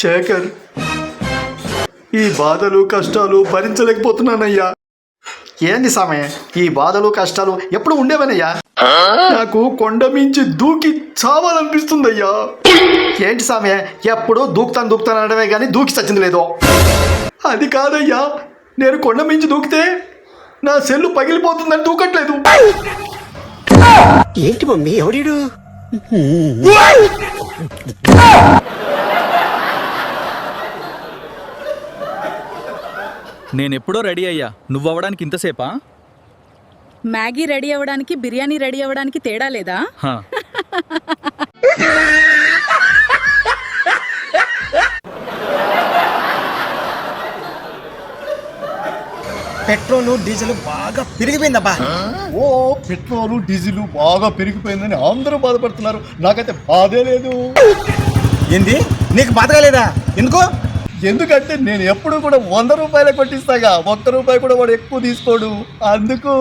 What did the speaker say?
శేఖర్, ఈ బాధలు కష్టాలు భరించలేకపోతున్నానయ్యా. ఏంది సామె, ఈ బాధలు కష్టాలు ఎప్పుడు ఉండేవనయ్యా? నాకు కొండ మించి దూకి చావాలనిపిస్తుందయ్యా. ఏంటి సామె, ఎప్పుడు దూకుతాను అనడమే కానీ దూకి చచ్చింది లేదో. అది కాదయ్యా, నేను కొండ మించి దూకితే నా సెల్లు పగిలిపోతుందని దూకట్లేదు. ఏంటి మమ్మీ ఎవడీడు? నేనెప్పుడో రెడీ అయ్యా, నువ్వవ్వడానికి ఇంతసేపా? మ్యాగీ రెడీ అవ్వడానికి బిర్యానీ రెడీ అవ్వడానికి తేడా లేదా? హా. పెట్రోలు డీజిల్ బాగా పెరిగిపోయిందబ్బా. ఓ, పెట్రోలు డీజిల్ బాగా పెరిగిపోయిందని అందరూ బాధపడుతున్నారు. నాకైతే బాధే లేదు. ఏంది నీకు బాధగా లేదా? ఎందుకు? ఎందుకంటే నేను ఎప్పుడు కూడా 100 రూపాయలే కొట్టిస్తాగా. 1 రూపాయి కూడా వాడు ఎక్కువ తీసుకోడు. అందుకు